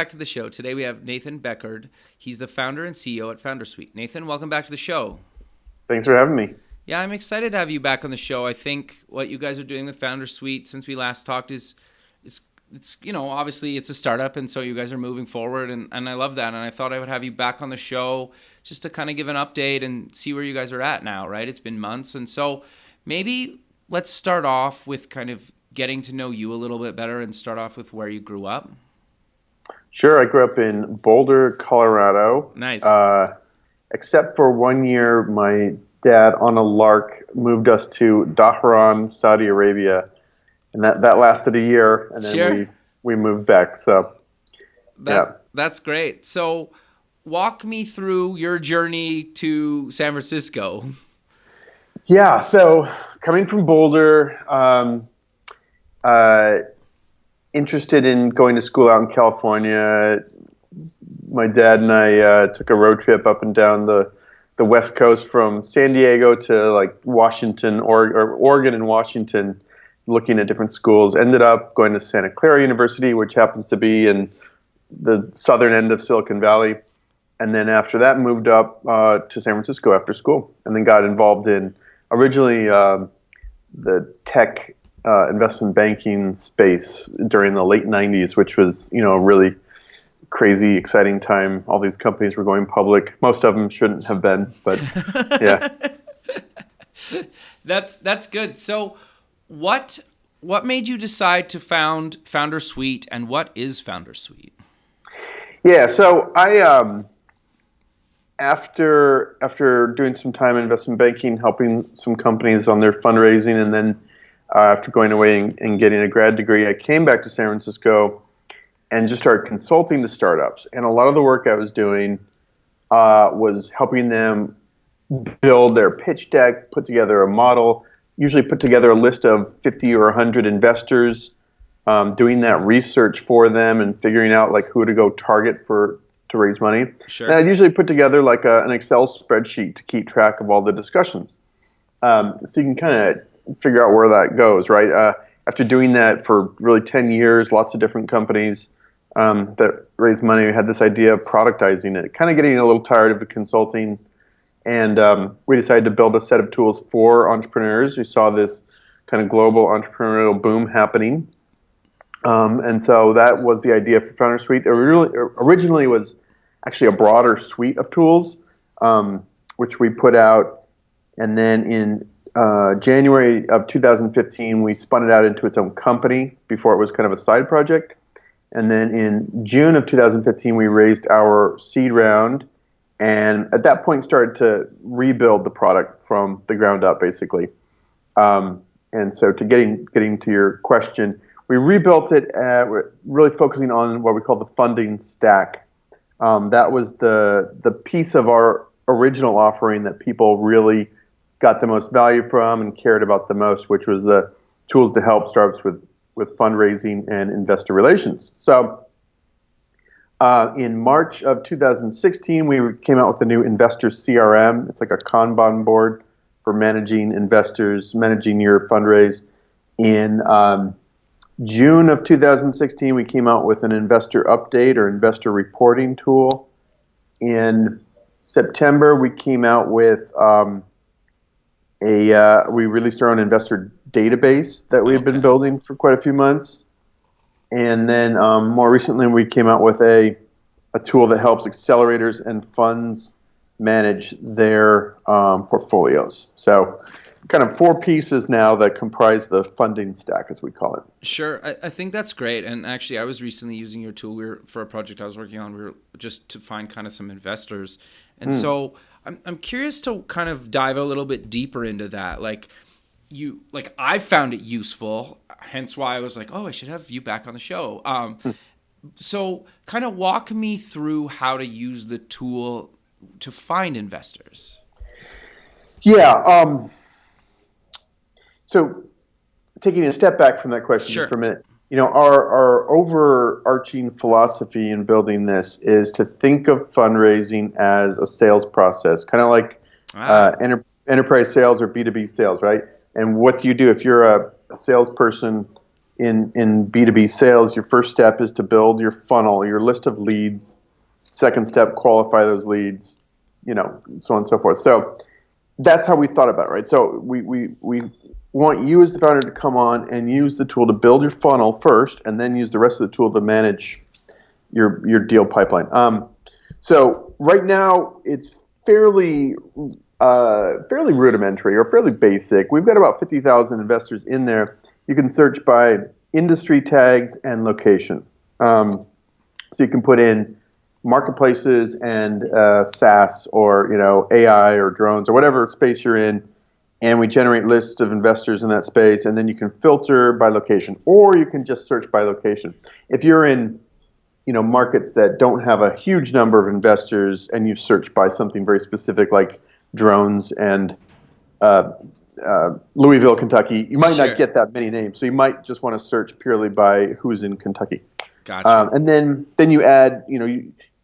back to the show. Today we have Nathan Beckord. He's the founder and CEO at Foundersuite. Nathan, welcome back to the show. Thanks for having me. Yeah, I'm excited to have you back on the show. I think what you guys are doing with Foundersuite since we last talked is it's obviously it's a startup, and so you guys are moving forward, and I love that. And I thought I would have you back on the show just to kind of give an update and see where you guys are at now, right? It's been months, and so maybe let's start off with kind of getting to know you a little bit better and start off with where you grew up. Sure, I grew up in Boulder, Colorado. Nice. Except for 1 year, my dad, on a lark, moved us to Dhahran, Saudi Arabia, and that lasted a year, and then Sure. we moved back. So, That's great. So walk me through your journey to San Francisco. Yeah, so coming from Boulder, interested in going to school out in California. My dad and I took a road trip up and down the West Coast from San Diego to like Washington or Oregon and Washington, looking at different schools. Ended up going to Santa Clara University, which happens to be in the southern end of Silicon Valley. And then after that, moved up to San Francisco after school, and then got involved in originally the tech investment banking space during the late 90s, which was, a really crazy, exciting time. All these companies were going public. Most of them shouldn't have been, but yeah. That's good. So what made you decide to found Foundersuite, and what is Foundersuite? Yeah, so I after doing some time in investment banking, helping some companies on their fundraising, and then after going away and getting a grad degree, I came back to San Francisco and just started consulting to startups. And a lot of the work I was doing was helping them build their pitch deck, put together a model, usually put together a list of 50 or 100 investors, doing that research for them and figuring out like who to go target to raise money. Sure. And I'd usually put together like an Excel spreadsheet to keep track of all the discussions. So you can kind of figure out where that goes, right? After doing that for really 10 years, lots of different companies that raised money, we had this idea of productizing it, kind of getting a little tired of the consulting. And we decided to build a set of tools for entrepreneurs. We saw this kind of global entrepreneurial boom happening. And so that was the idea for Foundersuite. It originally was actually a broader suite of tools, which we put out. And then in January of 2015, we spun it out into its own company before it was kind of a side project. And then in June of 2015, we raised our seed round. And at that point, started to rebuild the product from the ground up, basically. And so to getting to your question, we rebuilt it, we're really focusing on what we call the funding stack. That was the piece of our original offering that people really got the most value from and cared about the most, which was the tools to help startups with fundraising and investor relations. So in March of 2016, we came out with a new investor CRM. It's like a Kanban board for managing investors, managing your fundraise. In June of 2016, we came out with an investor update or investor reporting tool. In September, we came out with we released our own investor database that we've been building for quite a few months. And then more recently, we came out with a tool that helps accelerators and funds manage their portfolios. So kind of 4 pieces now that comprise the funding stack, as we call it. Sure. I think that's great. And actually, I was recently using your tool for a project I was working on. We were just to find kind of some investors. And so I'm curious to kind of dive a little bit deeper into that. I found it useful, hence why I was like, oh, I should have you back on the show. So kind of walk me through how to use the tool to find investors. Yeah. So taking a step back from that question just for a minute, our overarching philosophy in building this is to think of fundraising as a sales process, kind of like enterprise sales or B2B sales, right? And what do you do if you're a salesperson in B2B sales, your first step is to build your funnel, your list of leads. Second step, qualify those leads, so on and so forth. So that's how we thought about it, right? So we want you as the founder to come on and use the tool to build your funnel first, and then use the rest of the tool to manage your deal pipeline. So right now it's fairly rudimentary or fairly basic. We've got about 50,000 investors in there. You can search by industry tags and location. So you can put in marketplaces and SaaS or AI or drones or whatever space you're in, and we generate lists of investors in that space, and then you can filter by location, or you can just search by location. If you're in markets that don't have a huge number of investors and you search by something very specific like drones and Louisville, Kentucky, you might not get that many names. So you might just want to search purely by who's in Kentucky. Gotcha. And then you add,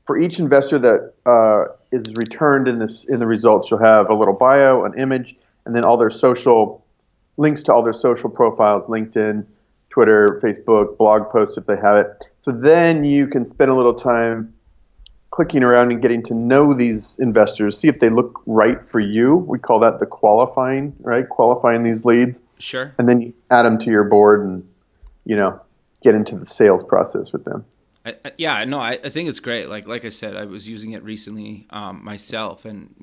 for each investor that is returned in the results, you'll have a little bio, an image, and then all their social links to all their social profiles, LinkedIn, Twitter, Facebook, blog posts if they have it. So then you can spend a little time clicking around and getting to know these investors, see if they look right for you. We call that the qualifying, right? Qualifying these leads. Sure. And then you add them to your board and, get into the sales process with them. I think it's great. Like I said, I was using it recently myself, and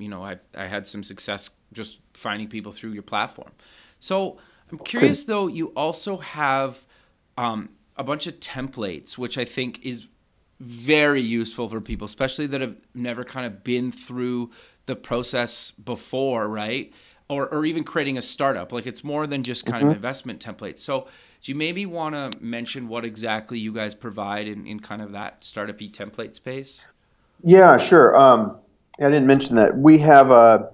I had some success just finding people through your platform. So I'm curious though, you also have a bunch of templates, which I think is very useful for people, especially that have never kind of been through the process before, right? Or even creating a startup. Like, it's more than just kind of investment templates. So do you maybe want to mention what exactly you guys provide in kind of that startup-y template space? Yeah, sure. I didn't mention that. We have a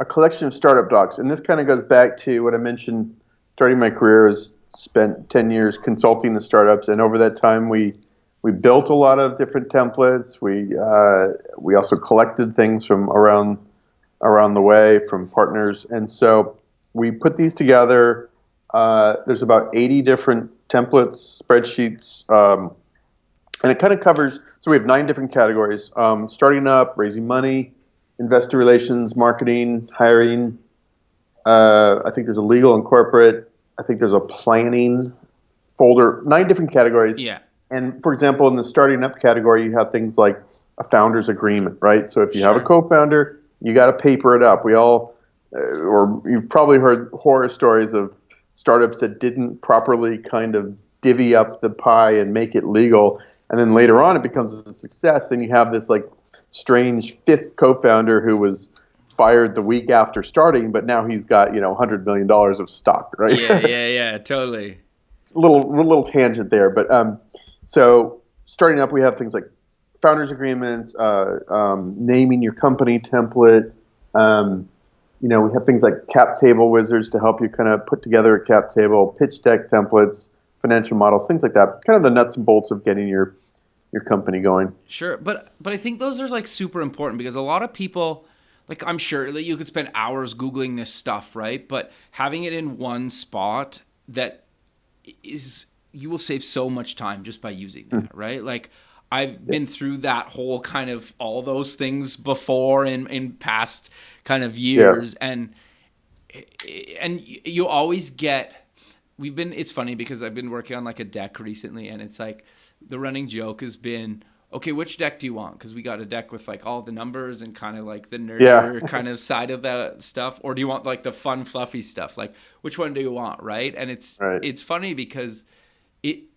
collection of startup docs, and this kind of goes back to what I mentioned. Starting my career, is spent 10 years consulting the startups, and over that time we built a lot of different templates. We also collected things from around the way from partners, and so we put these together. There's about 80 different templates, spreadsheets, and it kind of covers. So we have 9 different categories: starting up, raising money, investor relations, marketing, hiring. I think there's a legal and corporate. I think there's a planning folder. 9 different categories. Yeah. And for example, in the starting up category, you have things like a founder's agreement, right? So if you have a co-founder, you got to paper it up. We all, or you've probably heard horror stories of startups that didn't properly kind of divvy up the pie and make it legal, and then later on it becomes a success, and you have this like strange 5th co-founder who was fired the week after starting, but now he's got $100 million of stock, right? Yeah, totally. Little tangent there, but so starting up, we have things like founders agreements, naming your company template. We have things like cap table wizards to help you kind of put together a cap table, pitch deck templates, financial models, things like that. Kind of the nuts and bolts of getting your company going. Sure, but I think those are like super important, because a lot of people, like, I'm sure that you could spend hours Googling this stuff, right? But having it in one spot, that is, you will save so much time just by using that, right? Like, I've been through that whole kind of all those things before in past kind of years. And you always get, it's funny because I've been working on like a deck recently, and it's like the running joke has been, okay, which deck do you want? Because we got a deck with like all the numbers and kind of like the nerdier kind of side of that stuff. Or do you want like the fun, fluffy stuff? Like, which one do you want, right? And it's funny because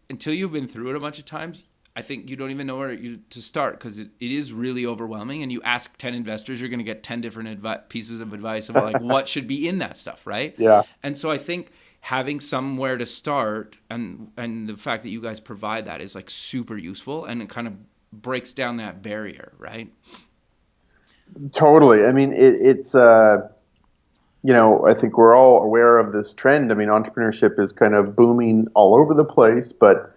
until you've been through it a bunch of times, I think you don't even know where to start, because it is really overwhelming. And you ask 10 investors, you're going to get 10 different pieces of advice about like what should be in that stuff, right? Yeah. And so I think having somewhere to start, and the fact that you guys provide that is like super useful, and it kind of breaks down that barrier, right? Totally. I mean, it's I think we're all aware of this trend. I mean, entrepreneurship is kind of booming all over the place, but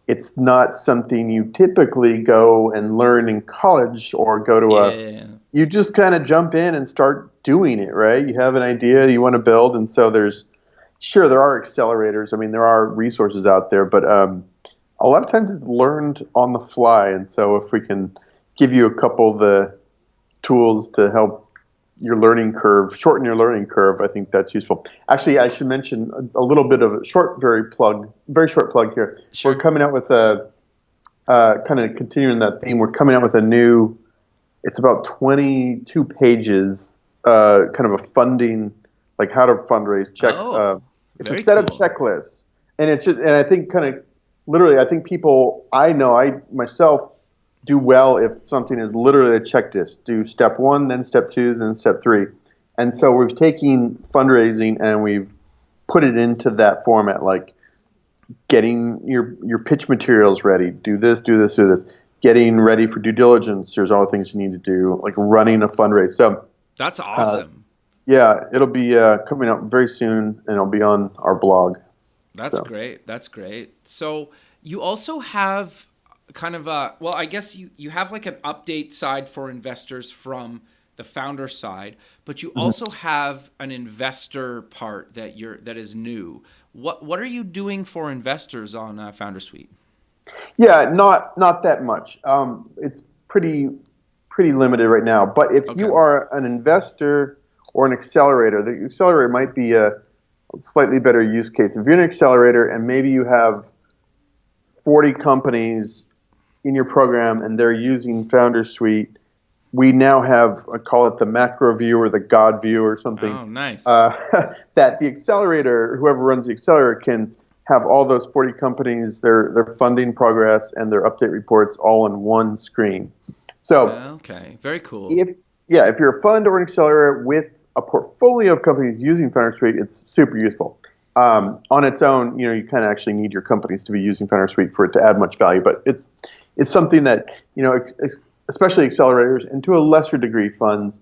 it's not something you typically go and learn in college or go to you just kind of jump in and start doing it, right? You have an idea you want to build, and so there's Sure, there are accelerators. I mean, there are resources out there, but a lot of times it's learned on the fly. And so if we can give you a couple of the tools to help your learning curve, shorten your learning curve, I think that's useful. Actually, I should mention a little bit of a very short plug here. Sure. We're coming out with kind of continuing that theme. We're coming out with a new, it's about 22 pages, kind of a funding, like how to fundraise check. It's a set of checklists, and and I think kind of literally, I think people, I myself do well if something is literally a checklist. Do step 1, then step 2, then step 3. And so we've taken fundraising and we've put it into that format, like getting your pitch materials ready, do this, do this, do this. Getting ready for due diligence, there's all the things you need to do, like running a fundraise. So that's awesome. Yeah, it'll be coming out very soon, and it'll be on our blog. That's great. That's great. So you also have kind of well, I guess you have like an update side for investors from the founder side, but you also have an investor part that is new. What are you doing for investors on Foundersuite? Yeah, not that much. It's pretty limited right now. But if you are an investor or an accelerator, the accelerator might be a slightly better use case. If you're an accelerator and maybe you have 40 companies in your program and they're using Foundersuite, we now have, I call it the macro view or the God view or something. Oh, nice. That the accelerator, whoever runs the accelerator, can have all those 40 companies, their funding progress and their update reports all in one screen. So, okay, very cool. If you're a fund or an accelerator with a portfolio of companies using Foundersuite, it's super useful. On its own, you kind of actually need your companies to be using Foundersuite for it to add much value. But it's something that, especially accelerators and to a lesser degree funds,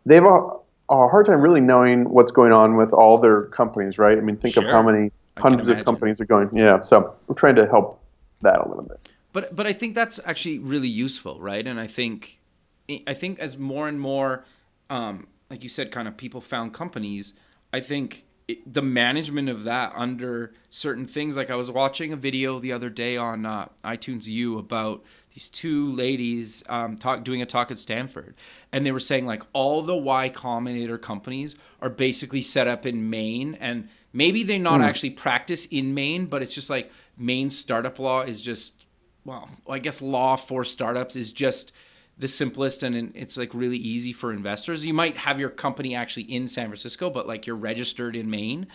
they have a hard time really knowing what's going on with all their companies, right? I mean, think of how many hundreds of companies are going. Yeah, so I'm trying to help that a little bit. But I think that's actually really useful, right? And I think as more and more, like you said, kind of people found companies, I think the management of that under certain things, like I was watching a video the other day on iTunes U about these two ladies doing a talk at Stanford, and they were saying like all the Y Combinator companies are basically set up in Maine, and maybe they not actually practice in Maine, but it's just like Maine startup law is just, well, I guess law for startups is just the simplest, and it's like really easy for investors. You might have your company actually in San Francisco, but like you're registered in Maine,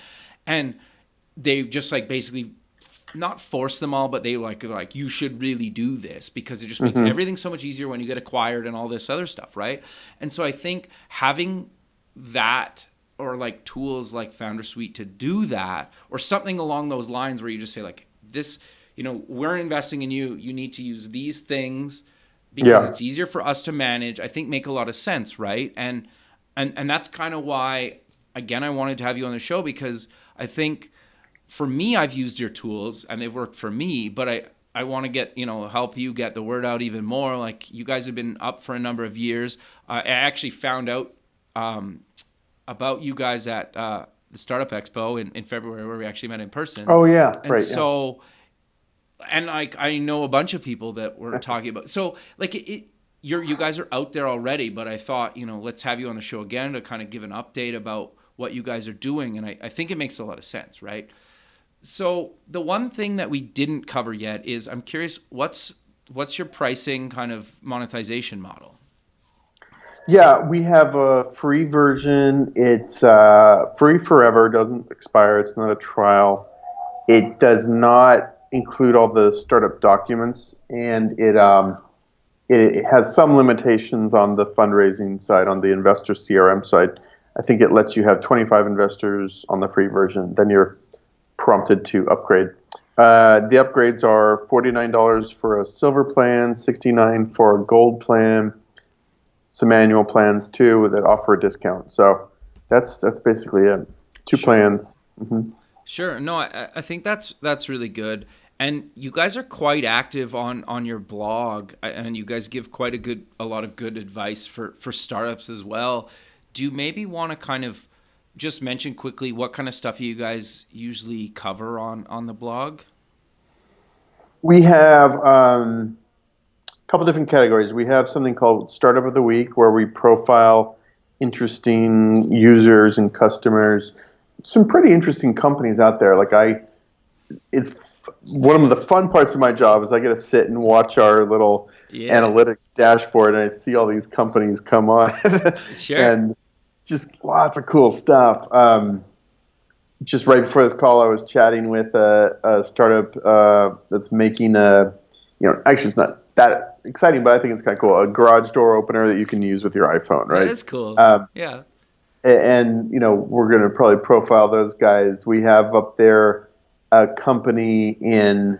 and they just like basically not force them all, but they like you should really do this because it just makes everything so much easier when you get acquired and all this other stuff, right? And so I think having that or like tools like Foundersuite to do that, or something along those lines where you just say like this, we're investing in you. You need to use these things because it's easier for us to manage, I think make a lot of sense, right? And that's kind of why, again, I wanted to have you on the show, because I think for me, I've used your tools and they've worked for me, but I want to get, help you get the word out even more. Like you guys have been up for a number of years. I actually found out about you guys at the Startup Expo in February, where we actually met in person. Oh yeah, and right. So, and like I know a bunch of people that we're talking about. So like you guys are out there already, but I thought let's have you on the show again to kind of give an update about what you guys are doing, and I think it makes a lot of sense, right? So the one thing that we didn't cover yet is I'm curious, what's your pricing kind of monetization model? Yeah, we have a free version. It's free forever, doesn't expire. It's not a trial. It does not include all the startup documents, and it has some limitations on the fundraising side, on the investor CRM side. I think it lets you have 25 investors on the free version. Then you're prompted to upgrade. The upgrades are $49 for a silver plan, $69 for a gold plan, some annual plans too that offer a discount. So that's basically it. Two plans. Mm-hmm. Sure. No, I think that's really good. And you guys are quite active on your blog, and you guys give a lot of good advice for startups as well. Do you maybe want to kind of just mention quickly what kind of stuff you guys usually cover on the blog? We have a couple different categories. We have something called Startup of the Week, where we profile interesting users and customers, some pretty interesting companies out there. One of the fun parts of my job is I get to sit and watch our little analytics dashboard, and I see all these companies come on. Sure. And just lots of cool stuff. Just right before this call, I was chatting with a startup that's making actually it's not that exciting, but I think it's kind of cool, a garage door opener that you can use with your iPhone, right? That is cool. Yeah. And, we're going to probably profile those guys. We have up there a company in,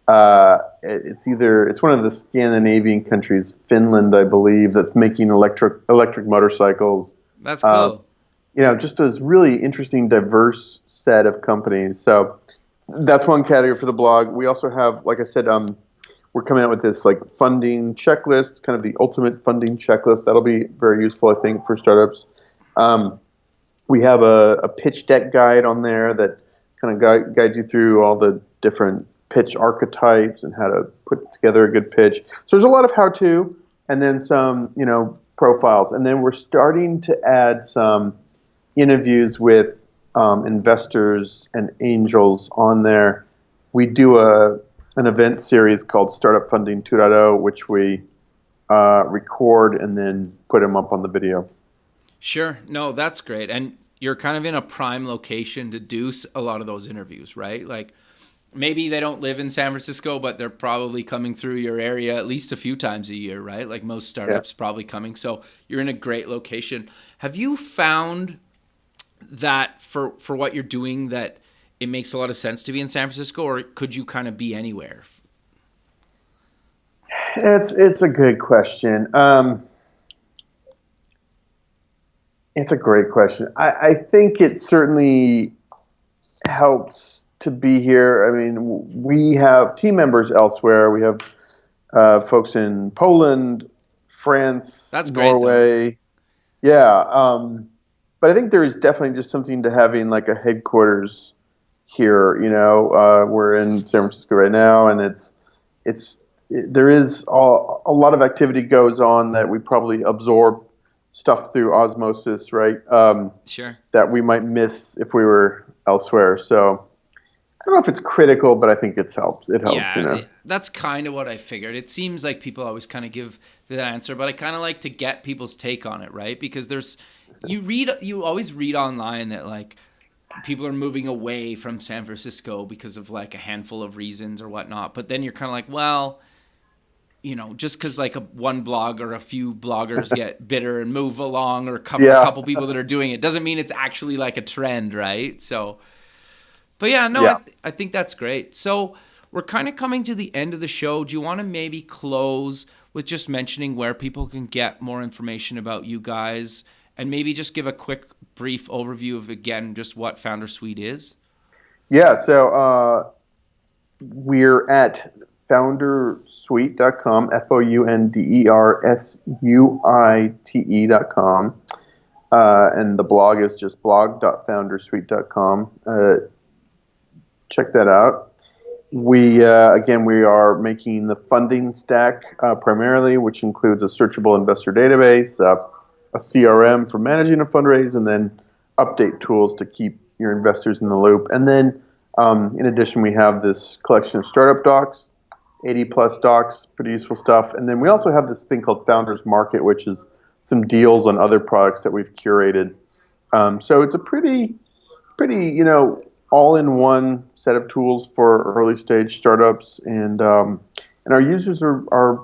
it's one of the Scandinavian countries, Finland, I believe, that's making electric motorcycles. That's cool. Just a really interesting, diverse set of companies. So that's one category for the blog. We also have, like I said, we're coming out with this funding checklist, kind of the ultimate funding checklist. That'll be very useful, I think, for startups. We have a pitch deck guide on there that kind of guides you through all the different pitch archetypes and how to put together a good pitch. So there's a lot of how-to, and then some, profiles. And then we're starting to add some interviews with investors and angels on there. We do an event series called Startup Funding 2.0, which we record and then put them up on the video. Sure. No, that's great. And you're kind of in a prime location to do a lot of those interviews, right? Like maybe they don't live in San Francisco, but they're probably coming through your area at least a few times a year, right? Like most startups probably coming. So you're in a great location. Have you found that for what you're doing that it makes a lot of sense to be in San Francisco, or could you kind of be anywhere? It's a good question. It's a great question. I think it certainly helps to be here. I mean, we have team members elsewhere. We have folks in Poland, France, That's Norway. Great, yeah. But I think there's definitely just something to having like a headquarters here. We're in San Francisco right now, and there is a lot of activity goes on that we probably absorb stuff through osmosis, right? Sure. That we might miss if we were elsewhere. So I don't know if it's critical, but I think it helps. It helps, That's kind of what I figured. It seems like people always kind of give that answer, but I kind of like to get people's take on it, right? Because you always read online that like people are moving away from San Francisco because of like a handful of reasons or whatnot. But then you're kind of like, well, just because like one blog or a few bloggers get bitter and move along or cover a couple people that are doing it doesn't mean it's actually like a trend, right? So, but I think that's great. So we're kind of coming to the end of the show. Do you want to maybe close with just mentioning where people can get more information about you guys and maybe just give a quick, brief overview of, again, just what Foundersuite is? Yeah, so we're at Foundersuite.com, Foundersuite.com. And the blog is just blog.foundersuite.com. Check that out. We are making the funding stack primarily, which includes a searchable investor database, a CRM for managing a fundraise, and then update tools to keep your investors in the loop. And then in addition, we have this collection of startup docs, 80 plus docs, pretty useful stuff. And then we also have this thing called Founders Market, which is some deals on other products that we've curated. So it's a pretty, all-in-one set of tools for early stage startups, and our users are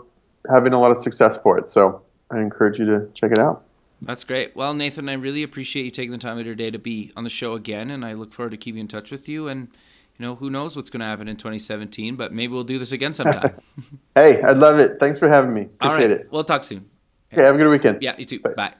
having a lot of success for it. So I encourage you to check it out. That's great. Well, Nathan, I really appreciate you taking the time of your day to be on the show again, and I look forward to keeping in touch with you. And who knows what's going to happen in 2017, but maybe we'll do this again sometime. Hey, I'd love it. Thanks for having me. Appreciate it. We'll talk soon. Okay, have a good weekend. Yeah, you too. Bye. Bye.